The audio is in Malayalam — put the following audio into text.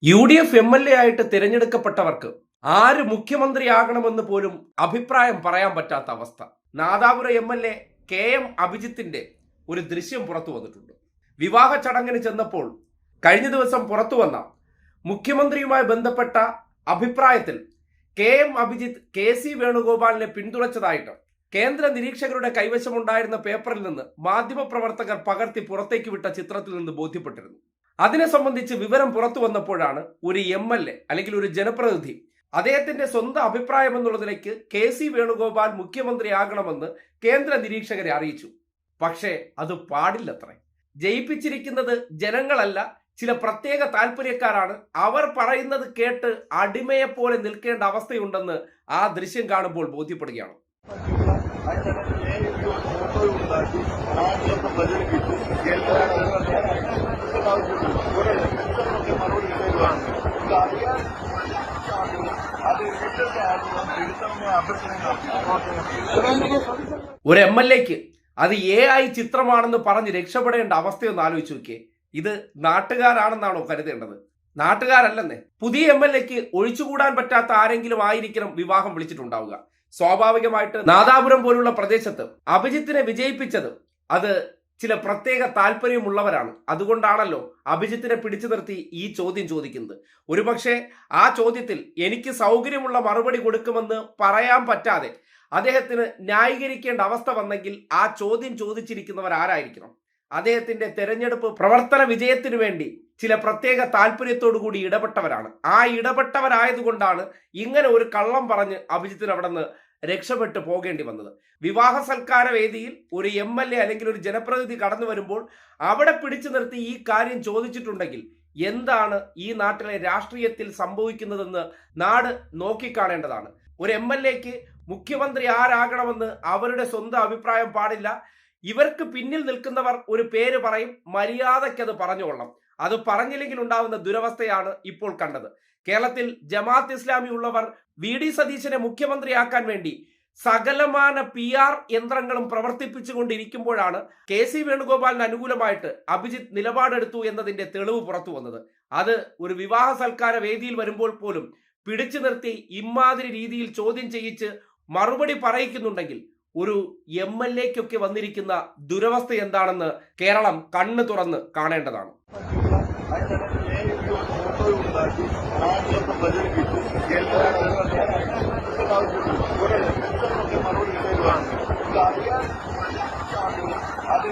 UDF MLA ആയിട്ട് തിരഞ്ഞെടുക്കപ്പെട്ടവർക്ക് ആര് മുഖ്യമന്ത്രിയാകണമെന്ന് പോലും അഭിപ്രായം പറയാൻ പറ്റാത്ത അവസ്ഥ. നാദാപുരം MLA KM അഭിജിത്തിന്റെ ഒരു ദൃശ്യം പുറത്തു വന്നിട്ടുണ്ട്. വിവാഹ ചടങ്ങിന് ചെന്നപ്പോൾ കഴിഞ്ഞ ദിവസം പുറത്തു വന്ന മുഖ്യമന്ത്രിയുമായി ബന്ധപ്പെട്ട അഭിപ്രായത്തിൽ KM അഭിജിത്ത് KC വേണുഗോപാലിനെ പിന്തുണച്ചതായിട്ട് കേന്ദ്ര നിരീക്ഷകരുടെ കൈവശമുണ്ടായിരുന്ന പേപ്പറിൽ നിന്ന് മാധ്യമപ്രവർത്തകർ പകർത്തി പുറത്തേക്ക് വിട്ട ചിത്രത്തിൽ നിന്ന് ബോധ്യപ്പെട്ടിരുന്നു. അതിനെ സംബന്ധിച്ച് വിവരം പുറത്തു വന്നപ്പോഴാണ് ഒരു MLA അല്ലെങ്കിൽ ഒരു ജനപ്രതിനിധി അദ്ദേഹത്തിന്റെ സ്വന്തം അഭിപ്രായം എന്നുള്ളതിലേക്ക് KC വേണുഗോപാൽ മുഖ്യമന്ത്രിയാകണമെന്ന് കേന്ദ്ര നിരീക്ഷകരെ അറിയിച്ചു. പക്ഷേ അത് പാടില്ലത്രേ. ജയിപ്പിച്ചിരിക്കുന്നത് ജനങ്ങളല്ല, ചില പ്രത്യേക താല്പര്യക്കാരാണ്. അവർ പറയുന്നത് കേട്ട് അടിമയെപ്പോലെ നിൽക്കേണ്ട അവസ്ഥയുണ്ടെന്ന് ആ ദൃശ്യം കാണുമ്പോൾ ബോധ്യപ്പെടുകയാണ്. ഒരു MLAക്ക് അത് AI ചിത്രമാണെന്ന് പറഞ്ഞ് രക്ഷപ്പെടേണ്ട അവസ്ഥയൊന്ന് ആലോചിച്ച് നോക്കിയേ. ഇത് നാട്ടുകാരാണെന്നാണോ കരുതേണ്ടത്? നാട്ടുകാരല്ലെന്നേ. പുതിയ MLAക്ക് ഒഴിച്ചുകൂടാൻ പറ്റാത്ത ആരെങ്കിലും ആയിരിക്കണം വിവാഹം വിളിച്ചിട്ടുണ്ടാവുക. സ്വാഭാവികമായിട്ട് നാദാപുരം പോലുള്ള പ്രദേശത്ത് അഭിജിത്തിനെ വിജയിപ്പിച്ചത് അത് ചില പ്രത്യേക താല്പര്യമുള്ളവരാണ്. അതുകൊണ്ടാണല്ലോ അഭിജിത്തിനെ പിടിച്ചു നിർത്തി ഈ ചോദ്യം ചോദിക്കുന്നത്. ഒരുപക്ഷെ ആ ചോദ്യത്തിൽ എനിക്ക് സൗകര്യമുള്ള മറുപടി കൊടുക്കുമെന്ന് പറയാൻ പറ്റാതെ അദ്ദേഹത്തിന് ന്യായീകരിക്കേണ്ട അവസ്ഥ വന്നെങ്കിൽ ആ ചോദ്യം ചോദിച്ചിരിക്കുന്നവർ ആരായിരിക്കണം? അദ്ദേഹത്തിന്റെ തെരഞ്ഞെടുപ്പ് പ്രവർത്തന വിജയത്തിനു വേണ്ടി ചില പ്രത്യേക താല്പര്യത്തോടു കൂടി ഇടപെട്ടവരാണ്. ആ ഇടപെട്ടവരായതുകൊണ്ടാണ് ഇങ്ങനെ ഒരു കള്ളം പറഞ്ഞ് അഭിജിത്തിന് അവിടെ നിന്ന് രക്ഷപ്പെട്ടു പോകേണ്ടി വന്നത്. വിവാഹ സൽക്കാര വേദിയിൽ ഒരു MLA അല്ലെങ്കിൽ ഒരു ജനപ്രതിനിധി കടന്നു വരുമ്പോൾ അവിടെ പിടിച്ചു നിർത്തി ഈ കാര്യം ചോദിച്ചിട്ടുണ്ടെങ്കിൽ എന്താണ് ഈ നാട്ടിലെ രാഷ്ട്രീയത്തിൽ സംഭവിക്കുന്നതെന്ന് നാട് നോക്കിക്കാണേണ്ടതാണ്. ഒരു MLAക്ക് മുഖ്യമന്ത്രി ആരാകണമെന്ന് അവരുടെ സ്വന്തം അഭിപ്രായം പാടില്ല. ഇവർക്ക് പിന്നിൽ നിൽക്കുന്നവർ ഒരു പേര് പറയും, മര്യാദയ്ക്കത് പറഞ്ഞുകൊള്ളണം. അത് പറഞ്ഞില്ലെങ്കിൽ ഉണ്ടാവുന്ന ദുരവസ്ഥയാണ് ഇപ്പോൾ കണ്ടത്. കേരളത്തിൽ ജമാഅത്ത് ഇസ്ലാമി ഉള്ളവർ VD സതീശനെ മുഖ്യമന്ത്രിയാക്കാൻ വേണ്ടി സകലമാന PR യന്ത്രങ്ങളും പ്രവർത്തിപ്പിച്ചുകൊണ്ടിരിക്കുമ്പോഴാണ് KC വേണുഗോപാലിന് അനുകൂലമായിട്ട് അഭിജിത്ത് നിലപാടെടുത്തു എന്നതിന്റെ തെളിവ് പുറത്തു വന്നത്. അത് ഒരു വിവാഹ സൽക്കാര വേദിയിൽ വരുമ്പോൾ പോലും പിടിച്ചു നിർത്തി ഇമാതിരി രീതിയിൽ ചോദ്യം ചെയ്യിച്ച് മറുപടി പറയിക്കുന്നുണ്ടെങ്കിൽ ഒരു MLAക്കൊക്കെ വന്നിരിക്കുന്ന ദുരവസ്ഥ എന്താണെന്ന് കേരളം കണ്ണു തുറന്ന് കാണേണ്ടതാണ്. അത്